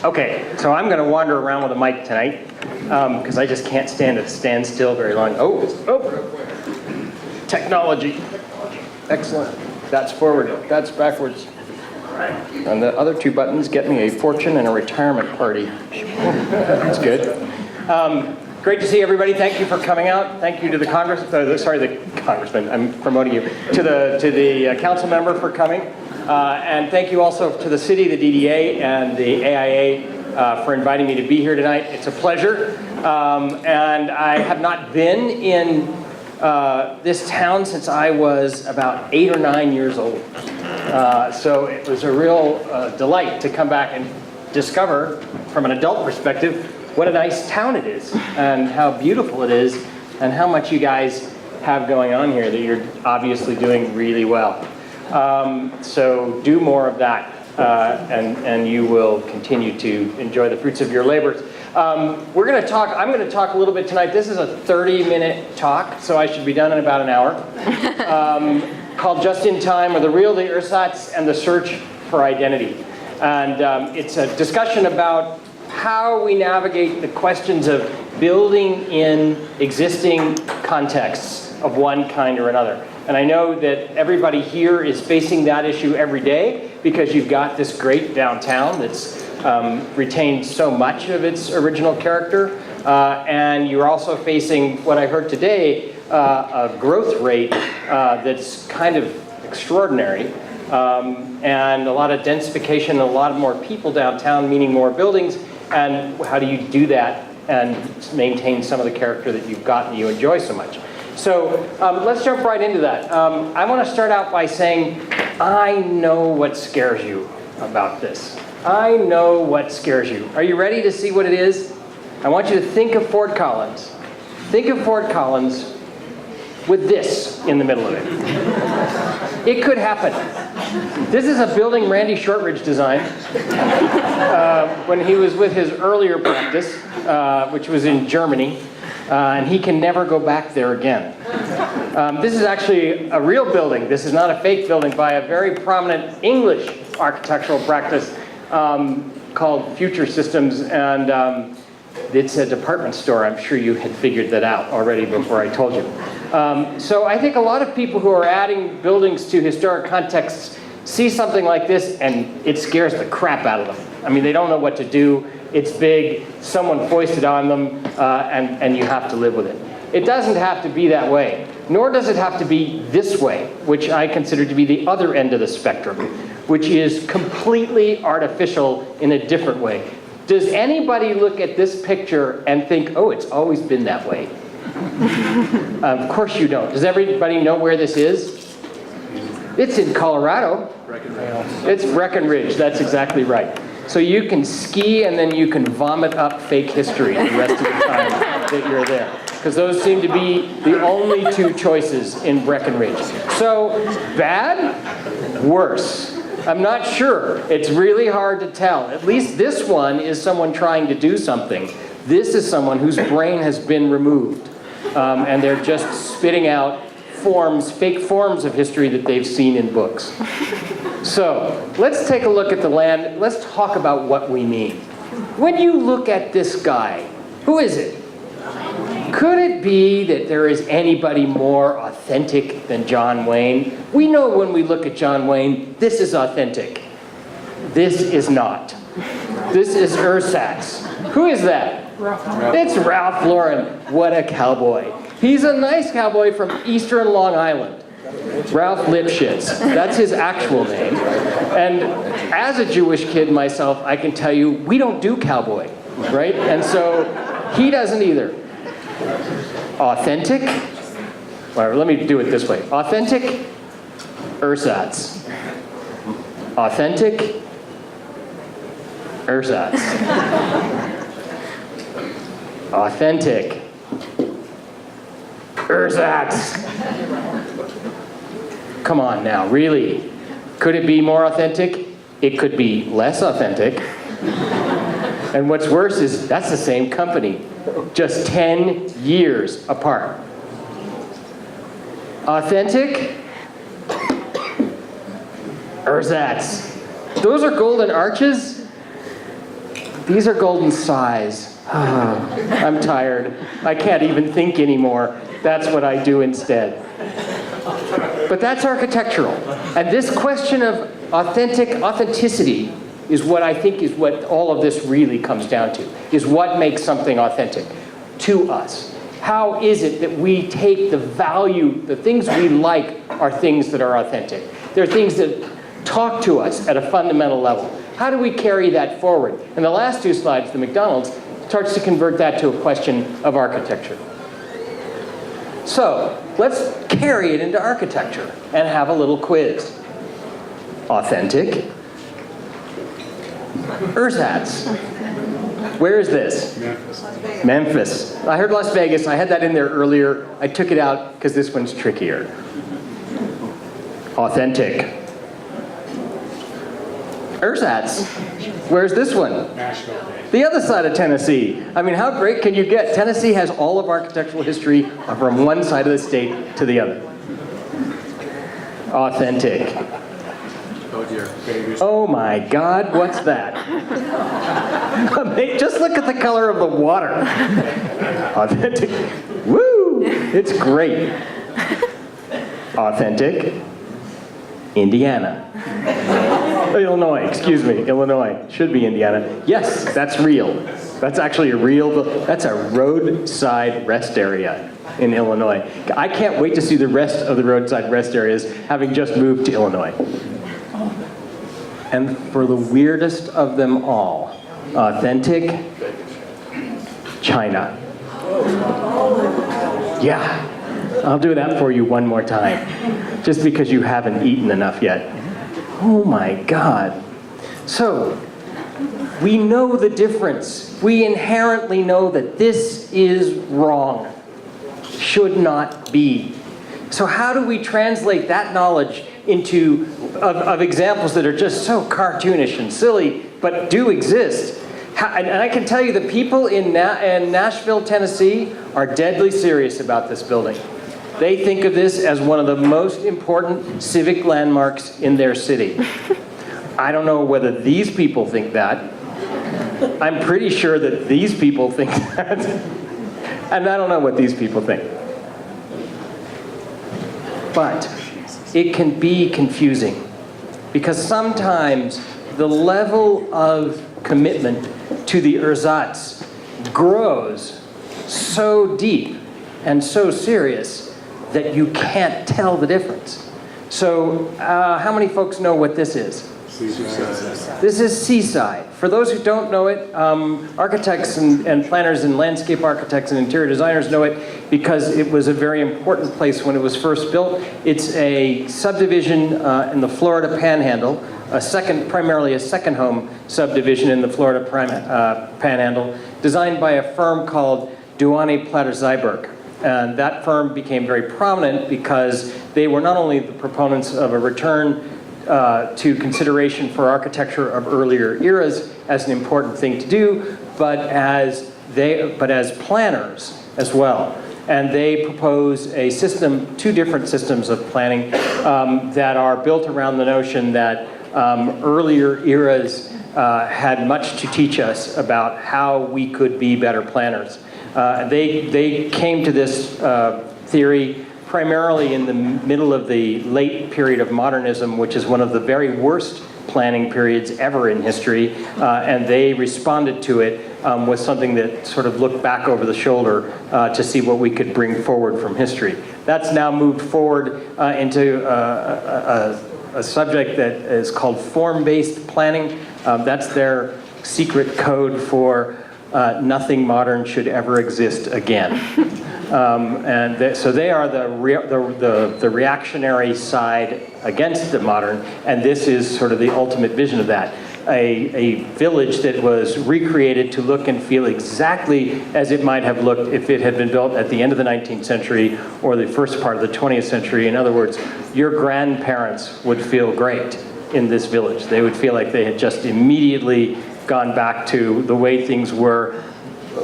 Okay, so I'm going to wander around with a mic tonight because I just can't stand still very long. Oh, technology. Excellent. That's forward. That's backwards. And the other two buttons get me a fortune and a retirement party. That's good. Great to see everybody. Thank you for coming out. Thank you to the Congressman. I'm promoting you to the council member for coming. And thank you also to the city, the DDA, and the AIA for inviting me to be here tonight. It's a pleasure. And I have not been in this town since I was about 8 or 9 years old. So it was a real delight to come back and discover, from an adult perspective, what a nice town it is, and how beautiful it is, and how much you guys have going on here that you're obviously doing really well. So do more of that, and you will continue to enjoy the fruits of your labors. I'm going to talk a little bit tonight. This is a 30-minute talk, so I should be done in about an hour, called Just in Time, or The Real, the Ersatz, and the Search for Identity. And it's a discussion about how we navigate the questions of building in existing contexts of one kind or another. And I know that everybody here is facing that issue every day because you've got this great downtown that's retained so much of its original character. And you're also facing what I heard today, a growth rate that's kind of extraordinary. And a lot of densification, a lot of more people downtown, meaning more buildings. And how do you do that and maintain some of the character that you've got and you enjoy so much? So let's jump right into that. I want to start out by saying, I know what scares you about this. I know what scares you. Are you ready to see what it is? I want you to think of Fort Collins. Think of Fort Collins with this in the middle of it. It could happen. This is a building Randy Shortridge designed when he was with his earlier practice, which was in Germany, and he can never go back there again. This is actually a real building. This is not a fake building by a very prominent English architectural practice called Future Systems, and it's a department store. I'm sure you had figured that out already before I told you. So I think a lot of people who are adding buildings to historic contexts see something like this and it scares the crap out of them. I mean, they don't know what to do. It's big, someone foisted on them, and you have to live with it. It doesn't have to be that way, nor does it have to be this way, which I consider to be the other end of the spectrum, which is completely artificial in a different way. Does anybody look at this picture and think, oh, it's always been that way? Of course you don't. Does everybody know where this is? It's in Colorado. It's Breckenridge, that's exactly right. So you can ski and then you can vomit up fake history the rest of the time that you're there. Because those seem to be the only two choices in Breckenridge. So, bad? Worse. I'm not sure. It's really hard to tell. At least this one is someone trying to do something. This is someone whose brain has been removed. And they're just spitting out fake forms of history that they've seen in books. So, let's take a look at the land. Let's talk about what we mean. When you look at this guy, who is it? Could it be that there is anybody more authentic than John Wayne? We know when we look at John Wayne, this is authentic. This is not. This is ersatz. Who is that? Ralph. It's Ralph Lauren. What a cowboy. He's a nice cowboy from Eastern Long Island. Ralph Lipschitz. That's his actual name. And as a Jewish kid myself, I can tell you, we don't do cowboy, right? And so he doesn't either. Authentic? Well, let me do it this way. Authentic, ersatz. Authentic, ersatz. Authentic, ersatz. Come on now, really? Could it be more authentic? It could be less authentic. And what's worse is that's the same company, just 10 years apart. Authentic, ersatz. Those are golden arches. These are golden sighs. I'm tired. I can't even think anymore. That's what I do instead. But that's architectural. And this question of authenticity is what I think is what all of this really comes down to, is what makes something authentic to us. How is it that we take the value, the things we like are things that are authentic? They're things that talk to us at a fundamental level. How do we carry that forward? And the last two slides, the McDonald's, starts to convert that to a question of architecture. So let's carry it into architecture and have a little quiz. Authentic. Ersatz. Where is this? Memphis. Memphis. I heard Las Vegas. I had that in there earlier. I took it out because this one's trickier. Authentic. Ersatz. Where's this one? Nashville. The other side of Tennessee. I mean, how great can you get? Tennessee has all of architectural history from one side of the state to the other. Authentic. Oh dear. Oh my God, what's that? Just look at the color of the water. Authentic. Woo! It's great. Authentic. Indiana. Illinois, excuse me, Illinois. Should be Indiana. Yes, that's real. That's actually that's a roadside rest area in Illinois. I can't wait to see the rest of the roadside rest areas, having just moved to Illinois. And for the weirdest of them all, authentic, China. Yeah, I'll do that for you one more time, just because you haven't eaten enough yet. Oh my God. So, we know the difference. We inherently know that this is wrong. Should not be. So how do we translate that knowledge into of examples that are just so cartoonish and silly, but do exist? And I can tell you the people in Nashville, Tennessee are deadly serious about this building. They think of this as one of the most important civic landmarks in their city. I don't know whether these people think that. I'm pretty sure that these people think that. And I don't know what these people think. But it can be confusing, because sometimes the level of commitment to the ersatz grows so deep and so serious that you can't tell the difference. So how many folks know what this is? Seaside. This is Seaside. For those who don't know it, architects and planners and landscape architects and interior designers know it because it was a very important place when it was first built. It's a subdivision in the Florida Panhandle, primarily a second home subdivision in the Florida Panhandle, designed by a firm called Duane Platter Zyberg. And that firm became very prominent because they were not only the proponents of a return to consideration for architecture of earlier eras as an important thing to do, but as planners as well. And they propose a system, two different systems of planning that are built around the notion that earlier eras had much to teach us about how we could be better planners. They came to this theory primarily in the middle of the late period of modernism, which is one of the very worst planning periods ever in history, and they responded to it with something that sort of looked back over the shoulder to see what we could bring forward from history. That's now moved forward into a subject that is called form-based planning. That's their secret code for nothing modern should ever exist again. So they are the reactionary side against the modern, and this is sort of the ultimate vision of that. A village that was recreated to look and feel exactly as it might have looked if it had been built at the end of the 19th century or the first part of the 20th century. In other words, your grandparents would feel great in this village. They would feel like they had just immediately gone back to the way things were.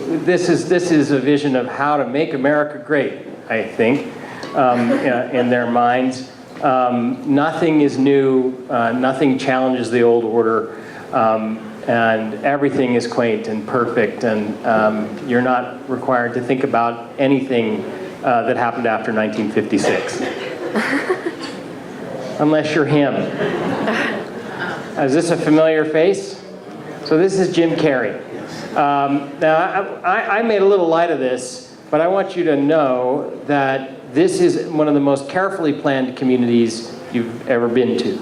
This is a vision of how to make America great, I think, in their minds. Nothing is new, nothing challenges the old order. And everything is quaint and perfect, and you're not required to think about anything that happened after 1956. Unless you're him. Is this a familiar face? So this is Jim Carrey. Now, I made a little light of this, but I want you to know that this is one of the most carefully planned communities you've ever been to.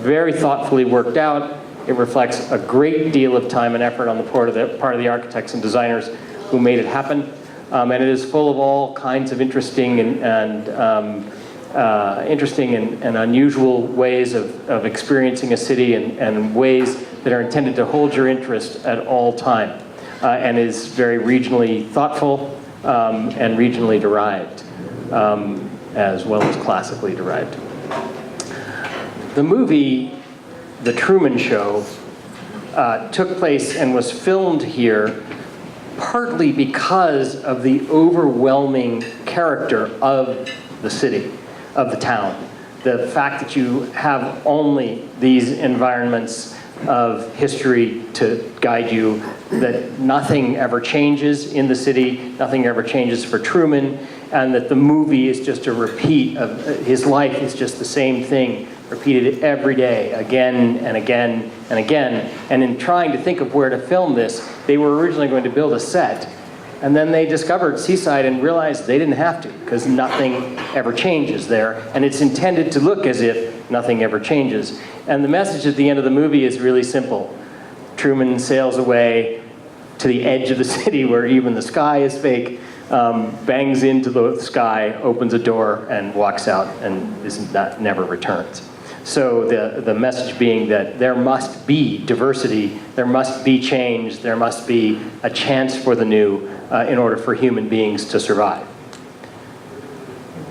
Very thoughtfully worked out. It reflects a great deal of time and effort on the part of the architects and designers who made it happen. And it is full of all kinds of interesting and unusual ways of experiencing a city and ways that are intended to hold your interest at all time. And is very regionally thoughtful and regionally derived, as well as classically derived. The movie The Truman Show took place and was filmed here partly because of the overwhelming character of the city, of the town. The fact that you have only these environments of history to guide you, that nothing ever changes in the city, nothing ever changes for Truman, and that the movie is just a repeat of his life is just the same thing, repeated every day, again and again and again. And in trying to think of where to film this, they were originally going to build a set, and then they discovered Seaside and realized they didn't have to, because nothing ever changes there, and it's intended to look as if nothing ever changes. And the message at the end of the movie is really simple. Truman sails away to the edge of the city where even the sky is fake, bangs into the sky, opens a door, and walks out, and never returns. So the message being that there must be diversity, there must be change, there must be a chance for the new in order for human beings to survive.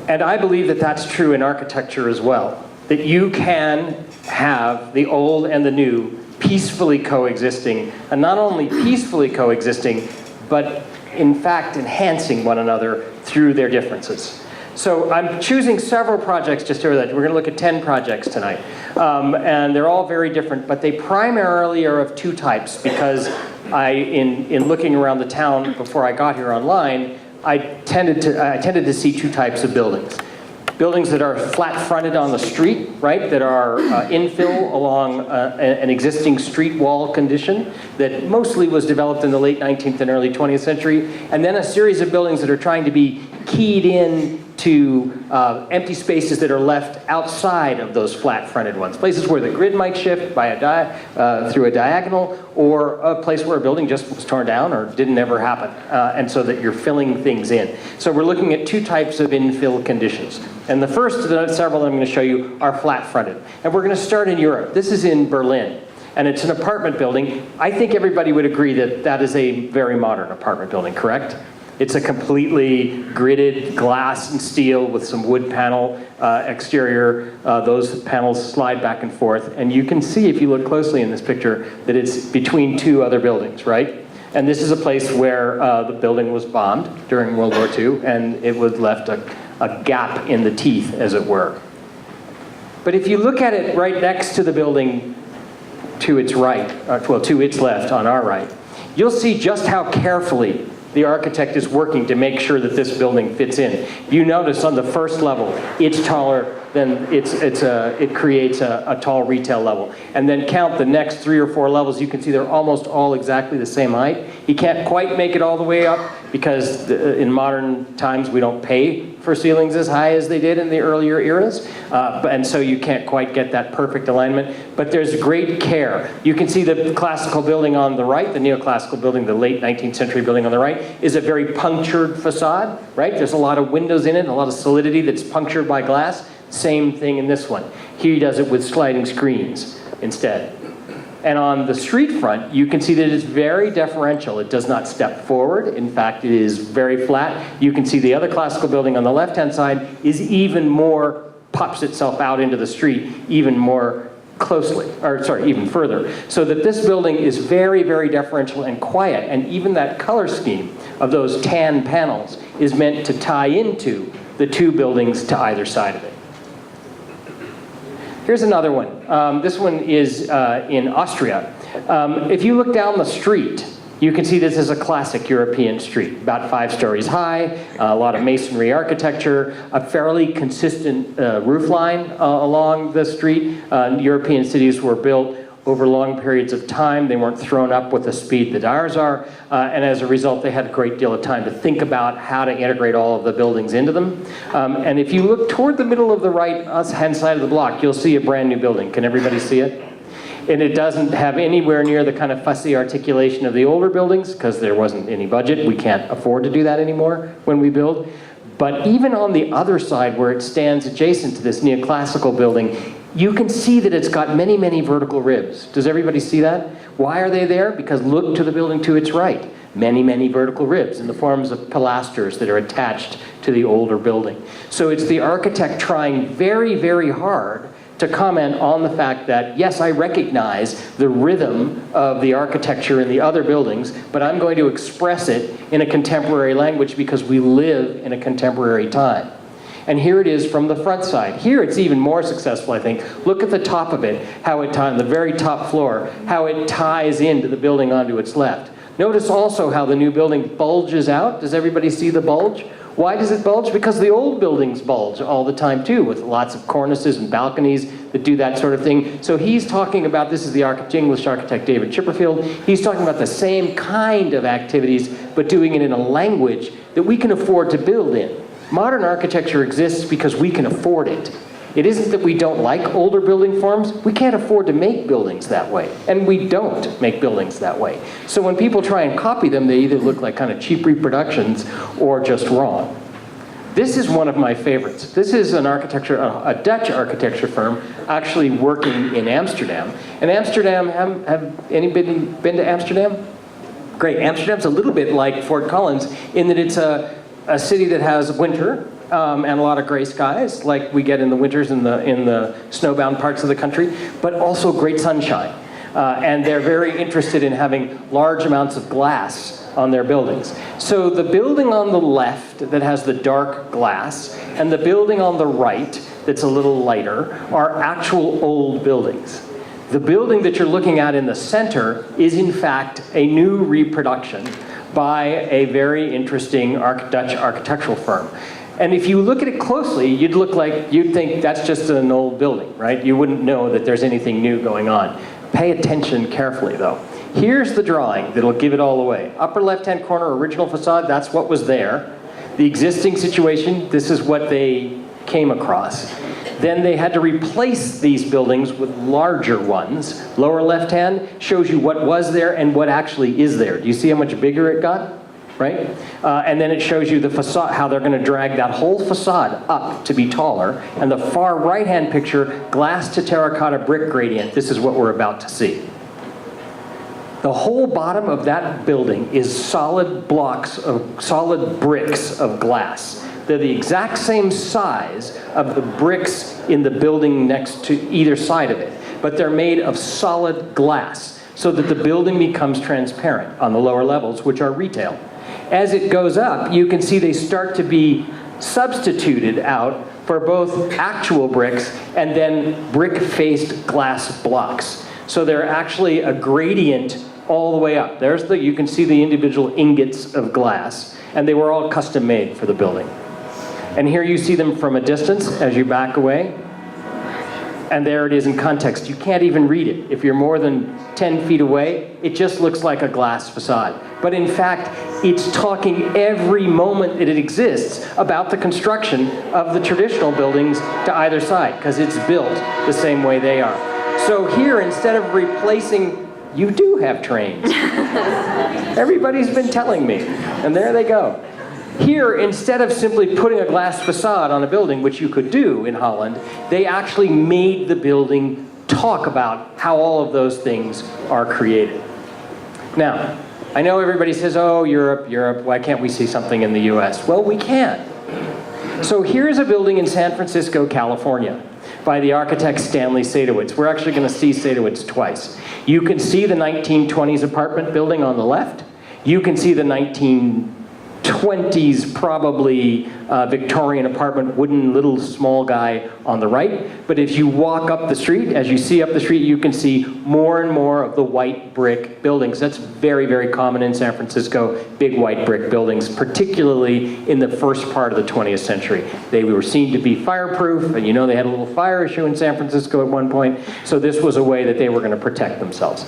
And I believe that that's true in architecture as well, that you can have the old and the new peacefully coexisting, and not only peacefully coexisting, but in fact enhancing one another through their differences. So I'm choosing several projects just over that. We're going to look at 10 projects tonight. And they're all very different, but they primarily are of two types, because in looking around the town before I got here online, I tended to see two types of buildings. Buildings that are flat-fronted on the street, right, that are infill along an existing street wall condition that mostly was developed in the late 19th and early 20th century, and then a series of buildings that are trying to be keyed in to empty spaces that are left outside of those flat-fronted ones. Places where the grid might shift by through a diagonal, or a place where a building just was torn down or didn't ever happen, and so that you're filling things in. So we're looking at two types of infill conditions. And the first several I'm going to show you are flat-fronted. And we're going to start in Europe. This is in Berlin. And it's an apartment building. I think everybody would agree that that is a very modern apartment building, correct? It's a completely gridded glass and steel with some wood panel exterior. Those panels slide back and forth. And you can see, if you look closely in this picture, that it's between two other buildings, right? And this is a place where the building was bombed during World War II, and it was left a gap in the teeth, as it were. But if you look at it right next to the building to its right, to its left on our right, you'll see just how carefully the architect is working to make sure that this building fits in. You notice on the first level, it's taller than it creates a tall retail level. And then count the next 3 or 4 levels, you can see they're almost all exactly the same height. He can't quite make it all the way up because in modern times we don't pay for ceilings as high as they did in the earlier eras. And so you can't quite get that perfect alignment. But there's great care. You can see the classical building on the right, the neoclassical building, the late 19th century building on the right, is a very punctured facade, right? There's a lot of windows in it, a lot of solidity that's punctured by glass. Same thing in this one. Here he does it with sliding screens instead. And on the street front, you can see that it's very deferential. It does not step forward. In fact, it is very flat. You can see the other classical building on the left-hand side is even more, pops itself out into the street even more closely, or sorry, even further. So that this building is very, very deferential and quiet. And even that color scheme of those tan panels is meant to tie into the two buildings to either side of it. Here's another one. This one is in Austria. If you look down the street, you can see this is a classic European street, about 5 stories high, a lot of masonry architecture, a fairly consistent roof line along the street. European cities were built over long periods of time. They weren't thrown up with the speed that ours are, and as a result, they had a great deal of time to think about how to integrate all of the buildings into them. And if you look toward the middle of the right-hand side of the block, you'll see a brand new building. Can everybody see it? And it doesn't have anywhere near the kind of fussy articulation of the older buildings, because there wasn't any budget. We can't afford to do that anymore when we build. But even on the other side, where it stands adjacent to this neoclassical building, you can see that it's got many, many vertical ribs. Does everybody see that? Why are they there? Because look to the building to its right. Many, many vertical ribs in the forms of pilasters that are attached to the older building. So it's the architect trying very, very hard to comment on the fact that, yes, I recognize the rhythm of the architecture in the other buildings, but I'm going to express it in a contemporary language because we live in a contemporary time. And here it is from the front side. Here it's even more successful, I think. Look at the top of it, how it ties, the very top floor, how it ties into the building onto its left. Notice also how the new building bulges out. Does everybody see the bulge? Why does it bulge? Because the old buildings bulge all the time too, with lots of cornices and balconies that do that sort of thing. So he's talking about, this is the English architect David Chipperfield, he's talking about the same kind of activities, but doing it in a language that we can afford to build in. Modern architecture exists because we can afford it. It isn't that we don't like older building forms, we can't afford to make buildings that way. And we don't make buildings that way. So when people try and copy them, they either look like kind of cheap reproductions or just wrong. This is one of my favorites. This is an architecture, a Dutch architecture firm actually working in Amsterdam. And Amsterdam, have anybody been to Amsterdam? Great, Amsterdam's a little bit like Fort Collins in that it's a city that has winter, and a lot of gray skies, like we get in the winters in the snowbound parts of the country, but also great sunshine. And they're very interested in having large amounts of glass on their buildings. So the building on the left that has the dark glass, and the building on the right that's a little lighter, are actual old buildings. The building that you're looking at in the center is in fact a new reproduction by a very interesting Dutch architectural firm. And if you look at it closely, you'd think that's just an old building, right? You wouldn't know that there's anything new going on. Pay attention carefully though. Here's the drawing that'll give it all away. Upper left-hand corner, original facade, that's what was there. The existing situation, this is what they came across. Then they had to replace these buildings with larger ones. Lower left-hand shows you what was there and what actually is there. Do you see how much bigger it got? Right? And then it shows you the facade, how they're going to drag that whole facade up to be taller. And the far right-hand picture, glass to terracotta brick gradient. This is what we're about to see. The whole bottom of that building is solid bricks of glass. They're the exact same size of the bricks in the building next to either side of it, but they're made of solid glass so that the building becomes transparent on the lower levels, which are retail. As it goes up, you can see they start to be substituted out for both actual bricks and then brick-faced glass blocks. So they're actually a gradient all the way up. You can see the individual ingots of glass, and they were all custom made for the building. And here you see them from a distance as you back away. And there it is in context. You can't even read it. If you're more than 10 feet away, it just looks like a glass facade. But in fact, it's talking every moment that it exists about the construction of the traditional buildings to either side, because it's built the same way they are. So here, instead of replacing, you do have trains. Everybody's been telling me. And there they go. Here, instead of simply putting a glass facade on a building, which you could do in Holland, they actually made the building talk about how all of those things are created. Now, I know everybody says, oh, Europe, why can't we see something in the US? Well, we can. So here's a building in San Francisco, California, by the architect Stanley Sadowitz. We're actually going to see Sadowitz twice. You can see the 1920s apartment building on the left. You can see the 1930s 20s, probably Victorian apartment, wooden little small guy on the right. But if you walk up the street, as you see up the street, you can see more and more of the white brick buildings. That's very, very common in San Francisco, big white brick buildings, particularly in the first part of the 20th century. They were seen to be fireproof, and you know they had a little fire issue in San Francisco at one point, so this was a way that they were going to protect themselves.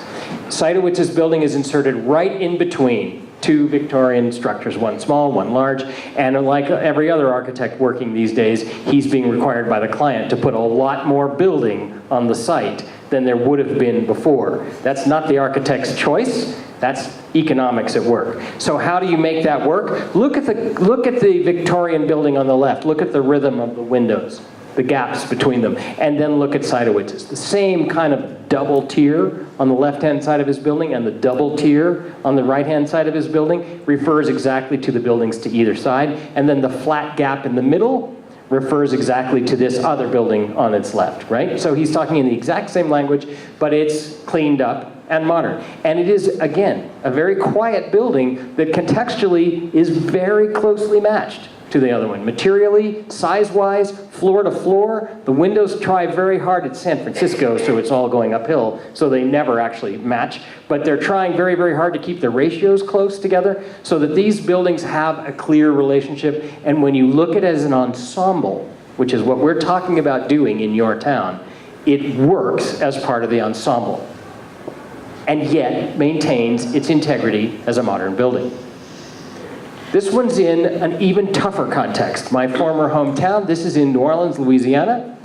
Seidowitz's building is inserted right in between two Victorian structures, one small, one large, and like every other architect working these days, he's being required by the client to put a lot more building on the site than there would have been before. That's not the architect's choice, that's economics at work. So how do you make that work? Look at the Victorian building on the left, look at the rhythm of the windows, the gaps between them, and then look at Seidowitz's. The same kind of double tier on the left-hand side of his building and the double tier on the right-hand side of his building refers exactly to the buildings to either side, and then the flat gap in the middle refers exactly to this other building on its left, right? So he's talking in the exact same language, but it's cleaned up and modern. And it is, again, a very quiet building that contextually is very closely matched to the other one. Materially, size-wise, floor to floor, the windows try very hard at San Francisco, so it's all going uphill, so they never actually match, but they're trying very, very hard to keep the ratios close together so that these buildings have a clear relationship, and when you look at it as an ensemble, which is what we're talking about doing in your town, it works as part of the ensemble, and yet maintains its integrity as a modern building. This one's in an even tougher context. My former hometown, this is in New Orleans, Louisiana.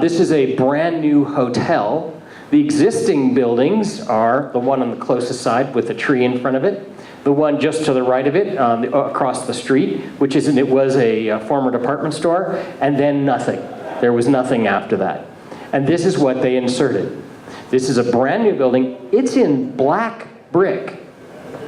This is a brand new hotel. The existing buildings are the one on the closest side with a tree in front of it, the one just to the right of it, across the street, which is, it was a former department store, and then nothing. There was nothing after that. And this is what they inserted. This is a brand new building. It's in black brick.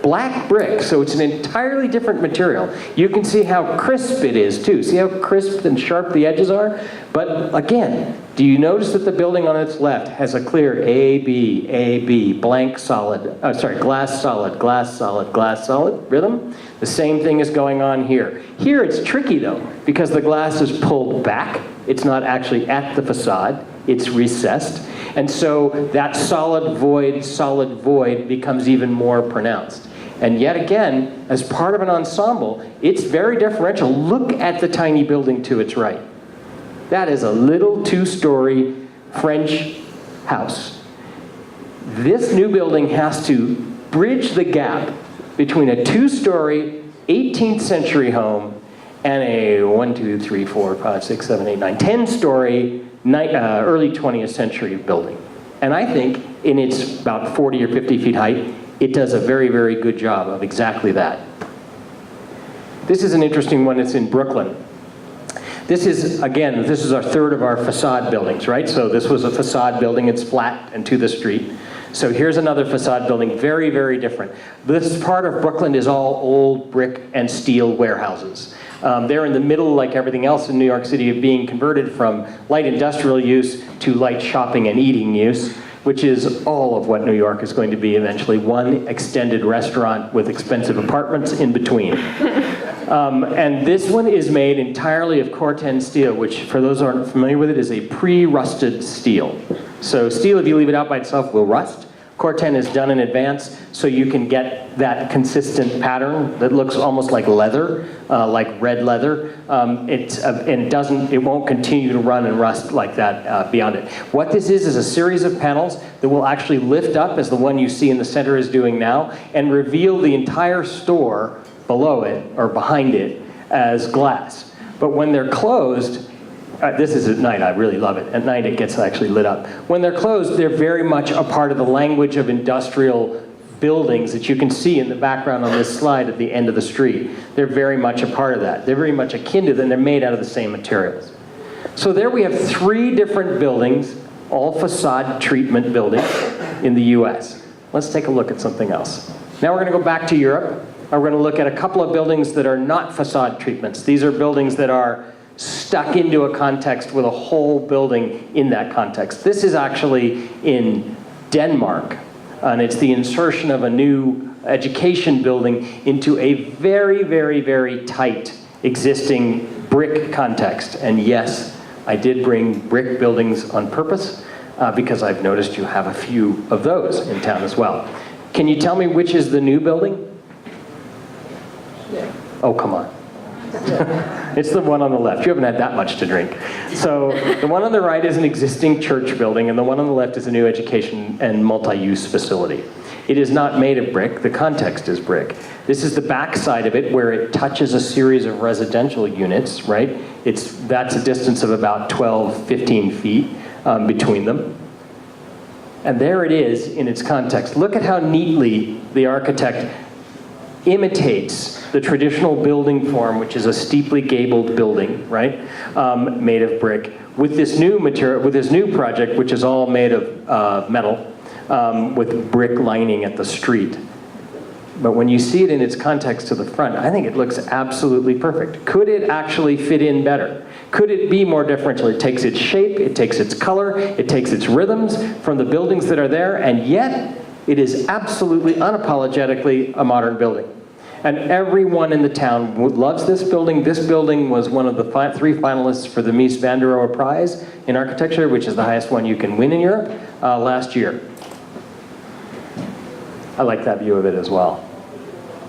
Black brick, so it's an entirely different material. You can see how crisp it is too. See how crisp and sharp the edges are? But again, do you notice that the building on its left has a clear A, B, blank solid, glass solid, glass solid, glass solid rhythm? The same thing is going on here. Here it's tricky though, because the glass is pulled back. It's not actually at the facade, it's recessed. And so that solid void becomes even more pronounced. And yet again, as part of an ensemble, it's very differential. Look at the tiny building to its right. That is a little two-story French house. This new building has to bridge the gap between a two-story 18th century home and a 10-story early 20th century building. And I think in its about 40 or 50 feet height, it does a very, very good job of exactly that. This is an interesting one. It's in Brooklyn. This is our third of our facade buildings, right? So this was a facade building. It's flat and to the street. So here's another facade building, very, very different. This part of Brooklyn is all old brick and steel warehouses. They're in the middle, like everything else in New York City, of being converted from light industrial use to light shopping and eating use, which is all of what New York is going to be eventually, one extended restaurant with expensive apartments in between. And this one is made entirely of Corten steel, which, for those who aren't familiar with it, is a pre-rusted steel. So steel, if you leave it out by itself, will rust. Corten is done in advance, so you can get that consistent pattern that looks almost like leather, like red leather. It won't continue to run and rust like that beyond it. What this is a series of panels that will actually lift up, as the one you see in the center is doing now, and reveal the entire store below it, or behind it, as glass. But when they're closed, this is at night, I really love it. At night it gets actually lit up. When they're closed, they're very much a part of the language of industrial buildings that you can see in the background on this slide at the end of the street. They're very much a part of that. They're very much akin to them. They're made out of the same materials. So there we have 3 different buildings, all facade treatment buildings in the US. Let's take a look at something else. Now we're going to go back to Europe. We're going to look at a couple of buildings that are not facade treatments. These are buildings that are stuck into a context with a whole building in that context. This is actually in Denmark. And it's the insertion of a new education building into a very, very, very tight existing brick context. And yes, I did bring brick buildings on purpose because I've noticed you have a few of those in town as well. Can you tell me which is the new building? Yeah. Oh, come on. It's the one on the left. You haven't had that much to drink. So the one on the right is an existing church building, and the one on the left is a new education and multi-use facility. It is not made of brick. The context is brick. This is the back side of it where it touches a series of residential units, right? That's a distance of about 12, 15 feet between them. And there it is in its context. Look at how neatly the architect imitates the traditional building form, which is a steeply gabled building, right, made of brick, with this new material, with this new project, which is all made of metal, with brick lining at the street. But when you see it in its context to the front, I think it looks absolutely perfect. Could it actually fit in better? Could it be more differential? It takes its shape, it takes its color, it takes its rhythms from the buildings that are there, and yet it is absolutely unapologetically a modern building. And everyone in the town loves this building. This building was one of the 3 finalists for the Mies van der Rohe Prize in Architecture, which is the highest one you can win in Europe, last year. I like that view of it as well.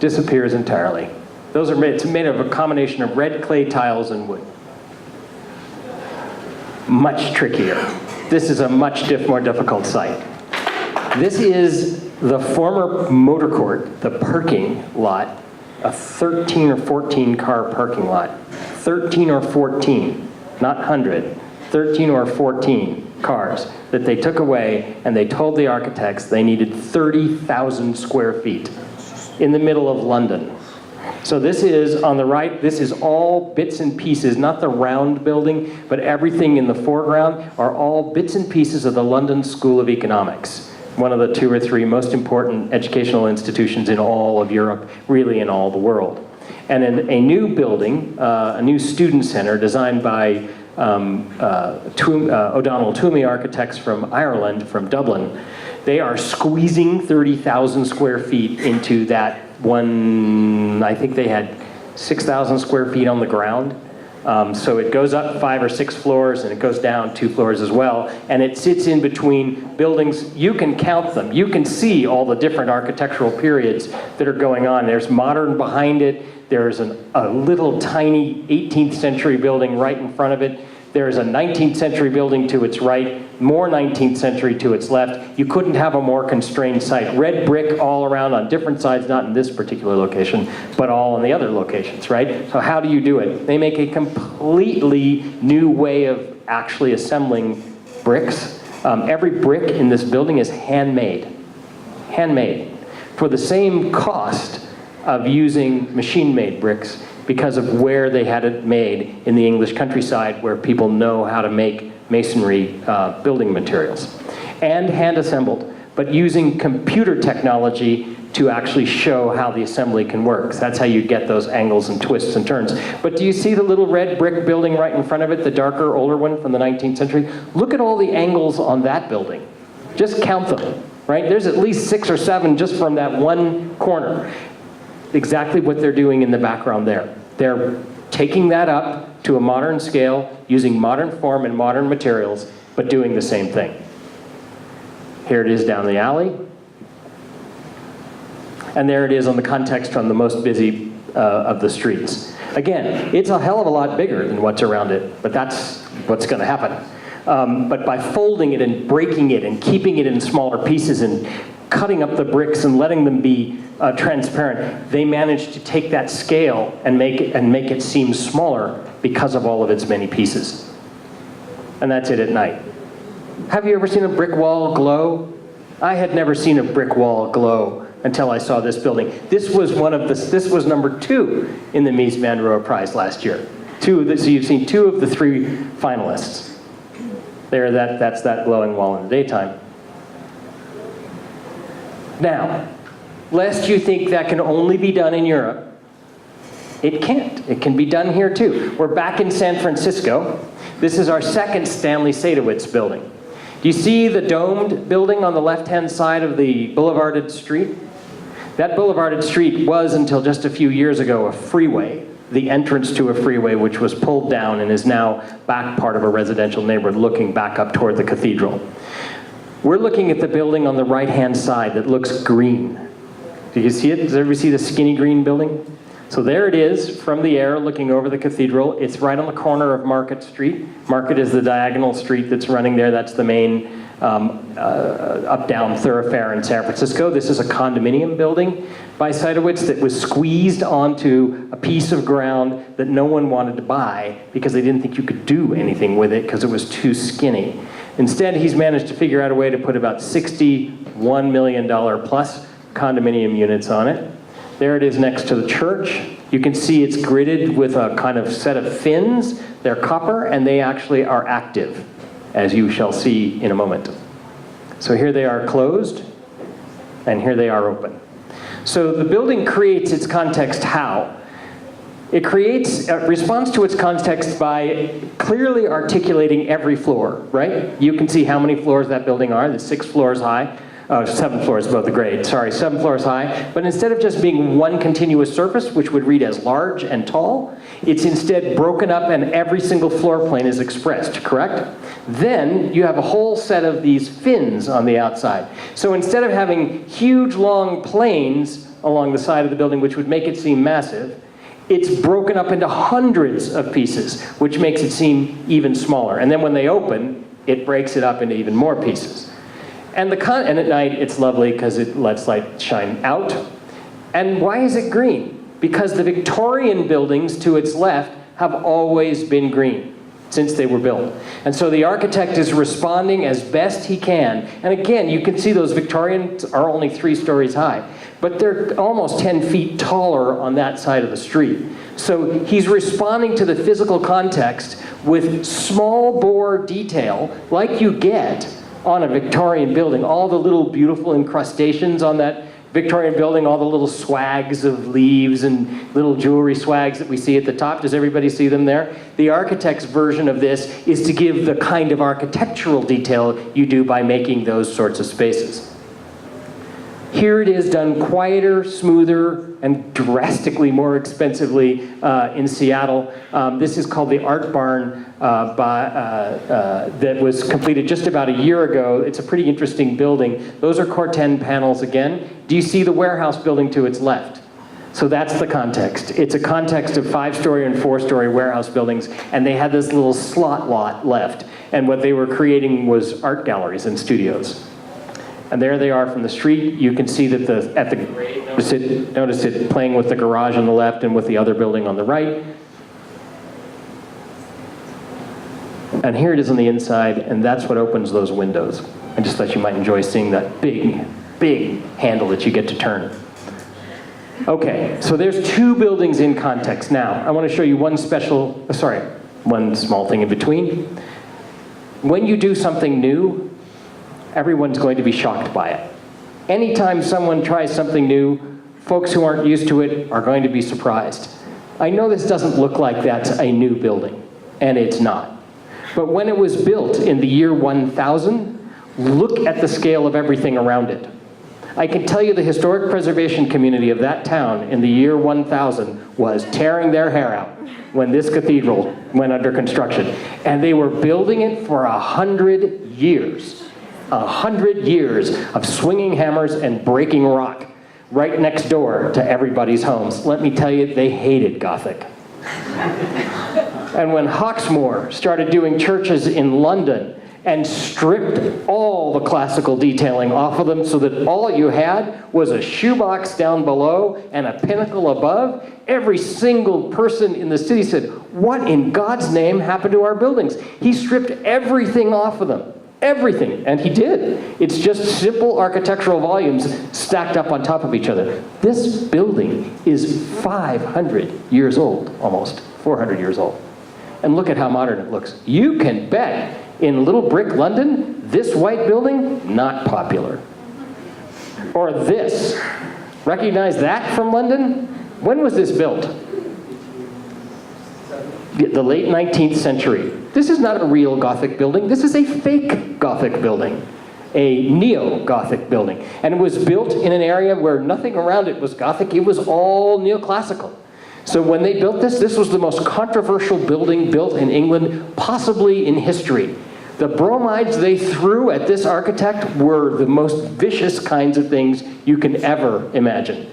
Disappears entirely. It's made of a combination of red clay tiles and wood. Much trickier. This is a much more difficult site. This is the former motor court, the parking lot, a 13 or 14 car parking lot. 13 or 14, not 100, 13 or 14 cars that they took away, and they told the architects they needed 30,000 square feet in the middle of London. So this is, on the right, this is all bits and pieces, not the round building, but everything in the foreground are all bits and pieces of the London School of Economics, one of the 2 or 3 most important educational institutions in all of Europe, really in all the world. And in a new building, a new student center designed by O'Donnell Toomey architects from Ireland, from Dublin, they are squeezing 30,000 square feet into that one. I think they had 6,000 square feet on the ground. So it goes up 5 or 6 floors, and it goes down 2 floors as well. And it sits in between buildings. You can count them. You can see all the different architectural periods that are going on. There's modern behind it. There's a little tiny 18th century building right in front of it. There's a 19th century building to its right, more 19th century to its left. You couldn't have a more constrained site. Red brick all around on different sides, not in this particular location, but all in the other locations, right? So how do you do it? They make a completely new way of actually assembling bricks. Every brick in this building is handmade. Handmade. For the same cost of using machine-made bricks, because of where they had it made in the English countryside, where people know how to make masonry building materials. And hand-assembled, but using computer technology to actually show how the assembly can work. So that's how you get those angles and twists and turns. But do you see the little red brick building right in front of it, the darker, older one from the 19th century? Look at all the angles on that building. Just count them, right? There's at least 6 or 7 just from that one corner. Exactly what they're doing in the background there. They're taking that up to a modern scale, using modern form and modern materials, but doing the same thing. Here it is down the alley. And there it is on the context from the most busy of the streets. Again, it's a hell of a lot bigger than what's around it, but that's what's going to happen. But by folding it and breaking it and keeping it in smaller pieces and cutting up the bricks and letting them be transparent, they managed to take that scale and make it seem smaller because of all of its many pieces. And that's it at night. Have you ever seen a brick wall glow? I had never seen a brick wall glow until I saw this building. This was number 2 in the Mies van der Rohe Prize last year. So you've seen 2 of the 3 finalists. That's that glowing wall in the daytime. Now, lest you think that can only be done in Europe, it can't. It can be done here too. We're back in San Francisco. This is our second Stanley Sadowitz building. Do you see the domed building on the left-hand side of the boulevarded street? That boulevarded street was, until just a few years ago, a freeway, the entrance to a freeway which was pulled down and is now back part of a residential neighborhood looking back up toward the cathedral. We're looking at the building on the right-hand side that looks green. Do you see it? Does everybody see the skinny green building? So there it is from the air looking over the cathedral. It's right on the corner of Market Street. Market is the diagonal street that's running there. That's the main up-down thoroughfare in San Francisco. This is a condominium building by Seidowitz that was squeezed onto a piece of ground that no one wanted to buy because they didn't think you could do anything with it because it was too skinny. Instead, he's managed to figure out a way to put about $61 million plus condominium units on it. There it is next to the church. You can see it's gridded with a kind of set of fins. They're copper, and they actually are active, as you shall see in a moment. So here they are closed, and here they are open. So the building creates its context how? It responds to its context by clearly articulating every floor, right? You can see how many floors that building are. There's 6 floors high. 7 floors above the grade, sorry, 7 floors high. But instead of just being one continuous surface, which would read as large and tall, it's instead broken up and every single floor plane is expressed, correct? Then you have a whole set of these fins on the outside. So instead of having huge long planes along the side of the building, which would make it seem massive, it's broken up into hundreds of pieces, which makes it seem even smaller. And then when they open, it breaks it up into even more pieces. And at night, it's lovely because it lets light shine out. And why is it green? Because the Victorian buildings to its left have always been green since they were built. And so the architect is responding as best he can. And again, you can see those Victorians are only 3 stories high, but they're almost 10 feet taller on that side of the street. So he's responding to the physical context with small bore detail like you get on a Victorian building. All the little beautiful incrustations on that Victorian building, all the little swags of leaves and little jewelry swags that we see at the top. Does everybody see them there? The architect's version of this is to give the kind of architectural detail you do by making those sorts of spaces. Here it is done quieter, smoother, and drastically more expensively in Seattle. This is called the Art Barn that was completed just about a year ago. It's a pretty interesting building. Those are Corten panels again. Do you see the warehouse building to its left? So that's the context. It's a context of 5-story and 4-story warehouse buildings, and they had this little slot lot left. And what they were creating was art galleries and studios. And there they are from the street. You can see that at the grade, notice it playing with the garage on the left and with the other building on the right. And here it is on the inside, and that's what opens those windows. I just thought you might enjoy seeing that big, big handle that you get to turn. Okay, so there's 2 buildings in context. Now, I want to show you one small thing in between. When you do something new, everyone's going to be shocked by it. Anytime someone tries something new, folks who aren't used to it are going to be surprised. I know this doesn't look like that's a new building, and it's not. But when it was built in the year 1000, look at the scale of everything around it. I can tell you the historic preservation community of that town in the year 1000 was tearing their hair out when this cathedral went under construction. And they were building it for 100 years. 100 years of swinging hammers and breaking rock right next door to everybody's homes. Let me tell you, they hated Gothic. And when Hawksmoor started doing churches in London and stripped all the classical detailing off of them so that all you had was a shoebox down below and a pinnacle above, every single person in the city said, "What in God's name happened to our buildings?" He stripped everything off of them. Everything, and he did. It's just simple architectural volumes stacked up on top of each other. This building is 500 years old, almost 400 years old. And look at how modern it looks. You can bet in little brick London, this white building, not popular. Or this. Recognize that from London? When was this built? the late 19th century. This is not a real Gothic building. This is a fake Gothic building, a neo-Gothic building. And it was built in an area where nothing around it was Gothic. It was all neoclassical. So when they built this, this was the most controversial building built in England, possibly in history. The bromides they threw at this architect were the most vicious kinds of things you can ever imagine.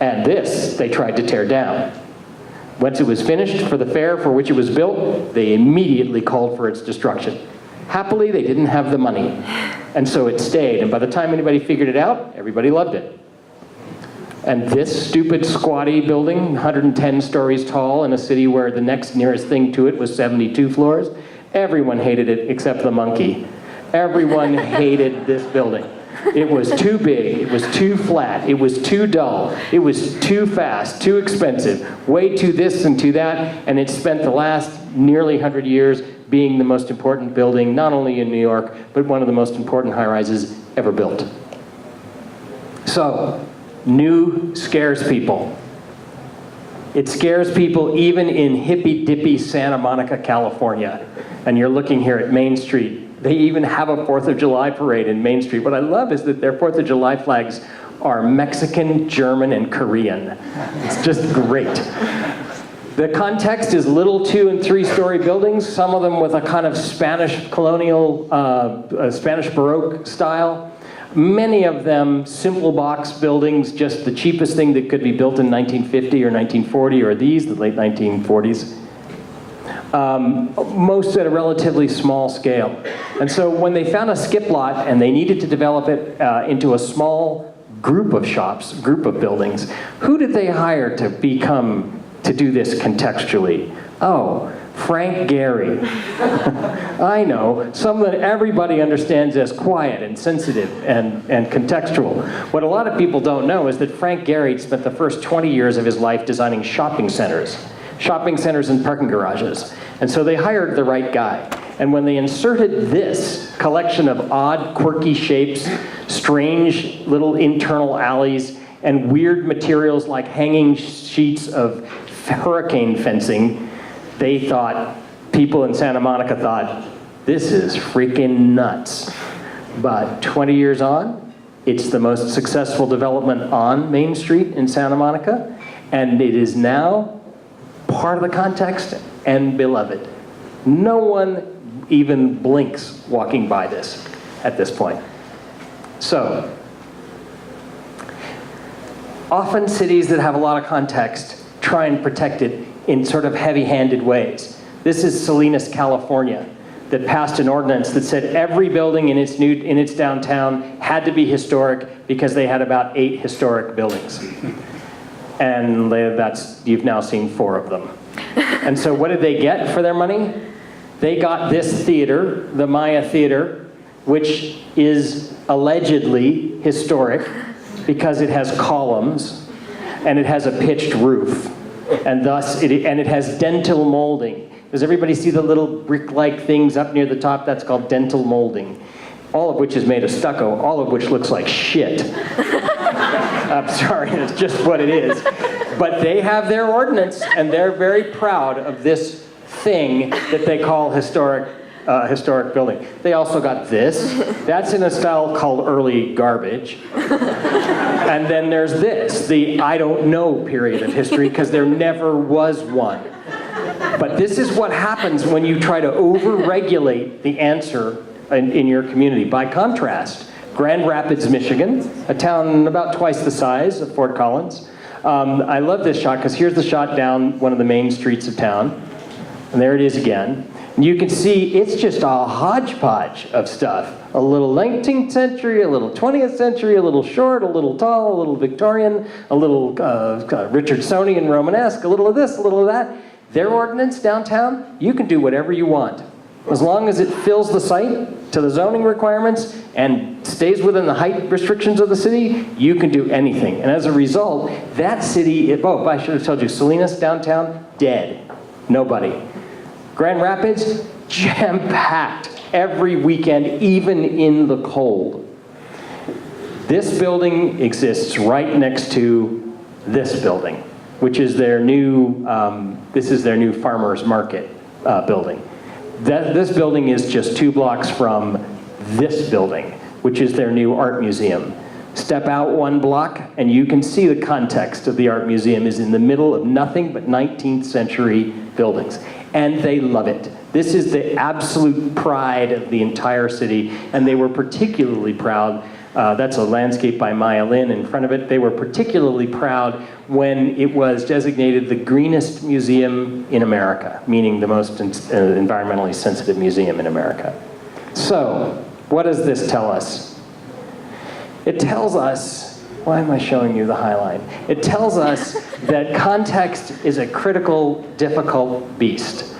And this, they tried to tear down. Once it was finished for the fair for which it was built, they immediately called for its destruction. Happily, they didn't have the money. And so it stayed. And by the time anybody figured it out, everybody loved it. And this stupid squatty building, 110 stories tall in a city where the next nearest thing to it was 72 floors, everyone hated it except the monkey. Everyone hated this building. It was too big, it was too flat, it was too dull, it was too fast, too expensive, way too this and too that, and it spent the last nearly 100 years being the most important building, not only in New York, but one of the most important high-rises ever built. So, new scares people. It scares people even in hippy-dippy Santa Monica, California. And you're looking here at Main Street. They even have a 4th of July parade in Main Street. What I love is that their 4th of July flags are Mexican, German, and Korean. It's just great. The context is little 2- and 3-story buildings, some of them with a kind of Spanish colonial, Spanish Baroque style. Many of them simple box buildings, just the cheapest thing that could be built in 1950 or 1940, or these, the late 1940s. Most at a relatively small scale. And so when they found a skip lot and they needed to develop it into a small group of shops, group of buildings, who did they hire to do this contextually? Oh, Frank Gehry. I know, someone everybody understands as quiet and sensitive and contextual. What a lot of people don't know is that Frank Gehry spent the first 20 years of his life designing shopping centers and parking garages. And so they hired the right guy. And when they inserted this collection of odd, quirky shapes, strange little internal alleys, and weird materials like hanging sheets of hurricane fencing, they thought, people in Santa Monica thought, this is freaking nuts. But 20 years on, it's the most successful development on Main Street in Santa Monica, and it is now part of the context and beloved. No one even blinks walking by this at this point. So, often cities that have a lot of context try and protect it in sort of heavy-handed ways. This is Salinas, California, that passed an ordinance that said every building in its downtown had to be historic because they had about 8 historic buildings. And you've now seen 4 of them. And so what did they get for their money? They got this theater, the Maya Theater, which is allegedly historic because it has columns and it has a pitched roof. And thus, it has dentil molding. Does everybody see the little brick-like things up near the top? That's called dentil molding. All of which is made of stucco, all of which looks like shit. I'm sorry, it's just what it is. But they have their ordinance, and they're very proud of this thing that they call historic building. They also got this. That's in a style called early garbage. And then there's this, the I don't know period of history, because there never was one. But this is what happens when you try to over-regulate the answer in your community. By contrast, Grand Rapids, Michigan, a town about twice the size of Fort Collins. I love this shot because here's the shot down one of the main streets of town. And there it is again. And you can see it's just a hodgepodge of stuff. A little 19th century, a little 20th century, a little short, a little tall, a little Victorian, a little Richardsonian Romanesque, a little of this, a little of that. Their ordinance downtown, you can do whatever you want. As long as it fills the site to the zoning requirements and stays within the height restrictions of the city, you can do anything. And as a result, that city, I should have told you, Salinas downtown, dead. Nobody. Grand Rapids, jam-packed every weekend, even in the cold. This building exists right next to this building. which is their new, this is their new farmer's market building. This building is just 2 blocks from this building, which is their new art museum. Step out 1 block and you can see the context of the art museum is in the middle of nothing but 19th century buildings. And they love it. This is the absolute pride of the entire city, and they were particularly proud. That's a landscape by Maya Lin in front of it. They were particularly proud when it was designated the greenest museum in America, meaning the most environmentally sensitive museum in America. So, what does this tell us? It tells us, why am I showing you the highline? It tells us that context is a critical, difficult beast.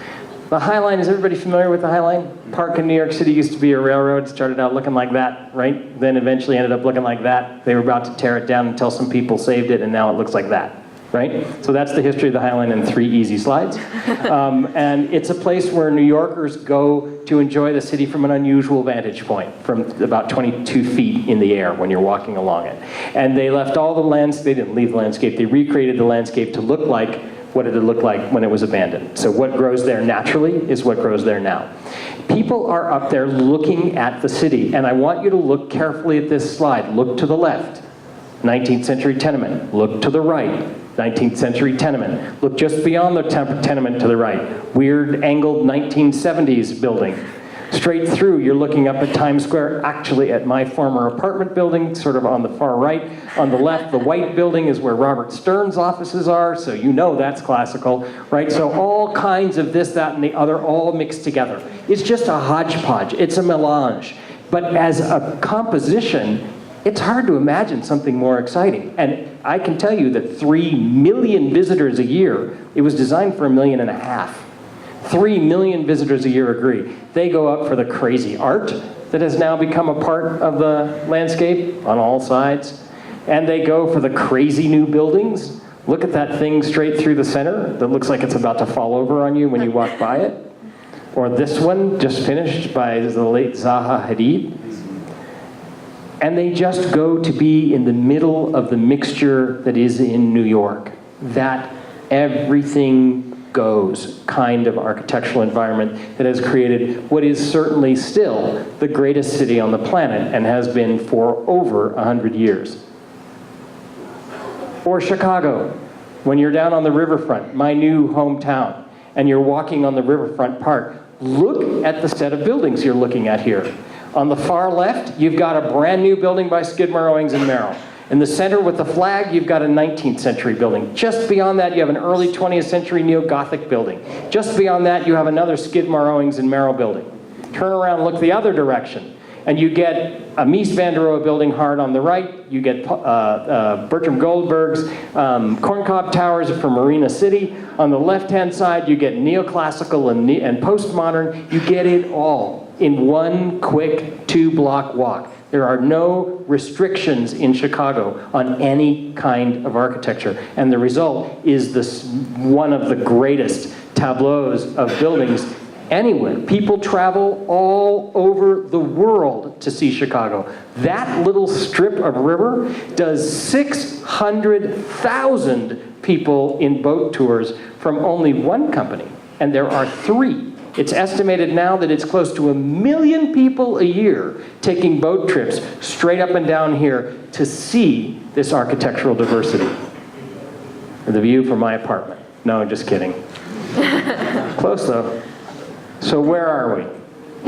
The High Line, is everybody familiar with the High Line? Park in New York City used to be a railroad, started out looking like that, right? Then eventually ended up looking like that. They were about to tear it down until some people saved it, and now it looks like that, right? So that's the history of the High Line in 3 easy slides. And it's a place where New Yorkers go to enjoy the city from an unusual vantage point, from about 22 feet in the air when you're walking along it. And they left all the landscape, they didn't leave the landscape, they recreated the landscape to look like what it had looked like when it was abandoned. So what grows there naturally is what grows there now. People are up there looking at the city, and I want you to look carefully at this slide. Look to the left, 19th century tenement. Look to the right, 19th century tenement. Look just beyond the tenement to the right, weird angled 1970s building. Straight through, you're looking up at Times Square, actually at my former apartment building, sort of on the far right. On the left, the white building is where Robert Stern's offices are, so you know that's classical, right? So all kinds of this, that, and the other all mixed together. It's just a hodgepodge, it's a melange. But as a composition, it's hard to imagine something more exciting. And I can tell you that 3 million visitors a year, it was designed for 1.5 million. 3 million visitors a year agree. They go up for the crazy art that has now become a part of the landscape on all sides. And they go for the crazy new buildings. Look at that thing straight through the center that looks like it's about to fall over on you when you walk by it. Or this one, just finished by the late Zaha Hadid. And they just go to be in the middle of the mixture that is in New York. That everything goes kind of architectural environment that has created what is certainly still the greatest city on the planet and has been for over 100 years. Or Chicago, when you're down on the riverfront, my new hometown, and you're walking on the riverfront park, look at the set of buildings you're looking at here. On the far left, you've got a brand new building by Skidmore, Owings and Merrill. In the center with the flag, you've got a 19th century building. Just beyond that, you have an early 20th century neo-Gothic building. Just beyond that, you have another Skidmore, Owings and Merrill building. Turn around, look the other direction, and you get a Mies van der Rohe building hard on the right. You get Bertram Goldberg's Corncob Towers from Marina City. On the left-hand side, you get neoclassical and postmodern. You get it all in one quick 2-block walk. There are no restrictions in Chicago on any kind of architecture. And the result is this one of the greatest tableaus of buildings anywhere. People travel all over the world to see Chicago. That little strip of river does 600,000 people in boat tours from only one company. And there are 3. It's estimated now that it's close to 1 million people a year taking boat trips straight up and down here to see this architectural diversity. The view from my apartment. No, just kidding. Close though. So where are we?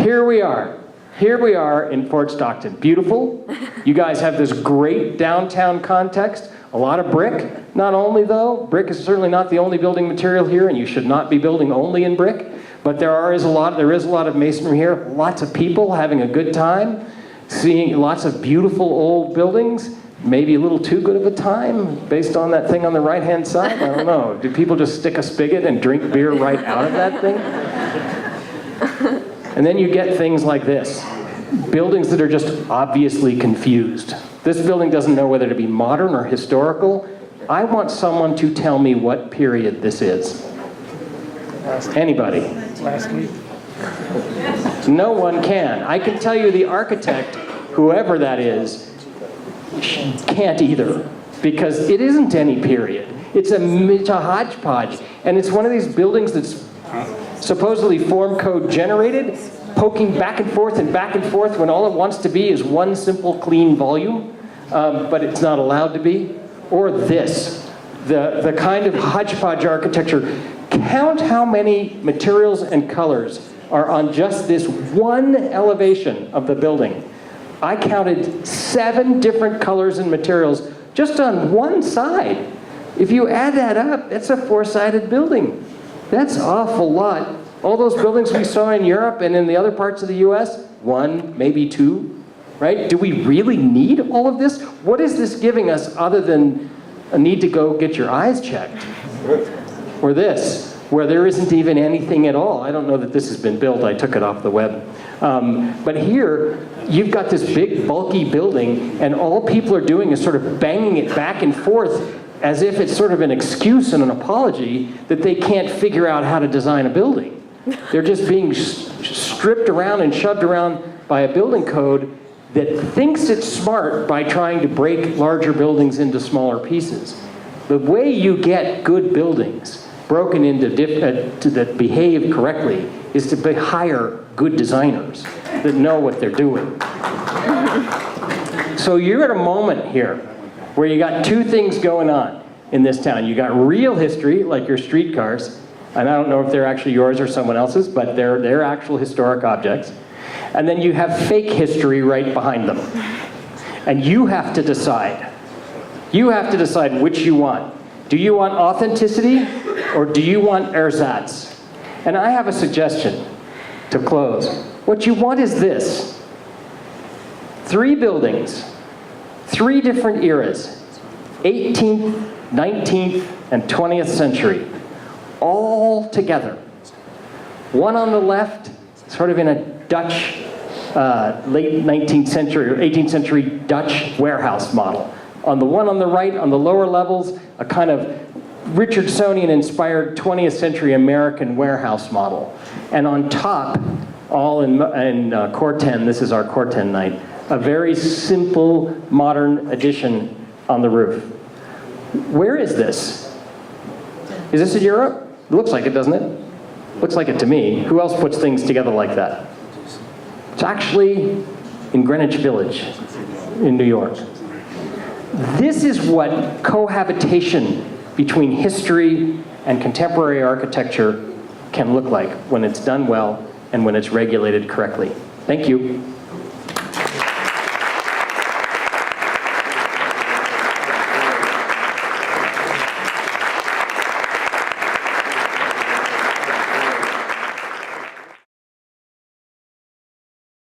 Here we are. Here we are in Fort Stockton. Beautiful. You guys have this great downtown context. A lot of brick. Not only though, brick is certainly not the only building material here, and you should not be building only in brick. But there is a lot of masonry here. Lots of people having a good time, seeing lots of beautiful old buildings. Maybe a little too good of a time, based on that thing on the right-hand side. I don't know. Do people just stick a spigot and drink beer right out of that thing? And then you get things like this. Buildings that are just obviously confused. This building doesn't know whether to be modern or historical. I want someone to tell me what period this is. Anybody? Last week. No one can. I can tell you the architect, whoever that is, can't either. because it isn't any period. It's a hodgepodge, and it's one of these buildings that's supposedly form code generated, poking back and forth when all it wants to be is one simple clean volume, but it's not allowed to be. Or this, the kind of hodgepodge architecture. Count how many materials and colors are on just this one elevation of the building. I counted 7 different colors and materials just on one side. If you add that up, it's a 4-sided building. That's an awful lot. All those buildings we saw in Europe and in the other parts of the US, 1, maybe 2, right? Do we really need all of this? What is this giving us other than a need to go get your eyes checked? Or this, where there isn't even anything at all. I don't know that this has been built. I took it off the web. But here, you've got this big, bulky building, and all people are doing is sort of banging it back and forth as if it's sort of an excuse and an apology that they can't figure out how to design a building. They're just being stripped around and shoved around by a building code that thinks it's smart by trying to break larger buildings into smaller pieces. The way you get good buildings broken into that behave correctly is to hire good designers that know what they're doing. So you're at a moment here where you got 2 things going on in this town. You got real history, like your streetcars, and I don't know if they're actually yours or someone else's, but they're actual historic objects. And then you have fake history right behind them. And you have to decide. You have to decide which you want. Do you want authenticity, or do you want ersatz? And I have a suggestion to close. What you want is this. 3 buildings, 3 different eras, 18th, 19th, and 20th century, all together. One on the left, sort of in a Dutch, late 19th century or 18th century Dutch warehouse model. On the one on the right, on the lower levels, a kind of Richardsonian-inspired 20th century American warehouse model. And on top, all in Core 10, this is our Core 10 night, a very simple, modern addition on the roof. Where is this? Is this in Europe? It looks like it, doesn't it? Looks like it to me. Who else puts things together like that? It's actually in Greenwich Village in New York. This is what cohabitation between history and contemporary architecture can look like when it's done well and when it's regulated correctly. Thank you.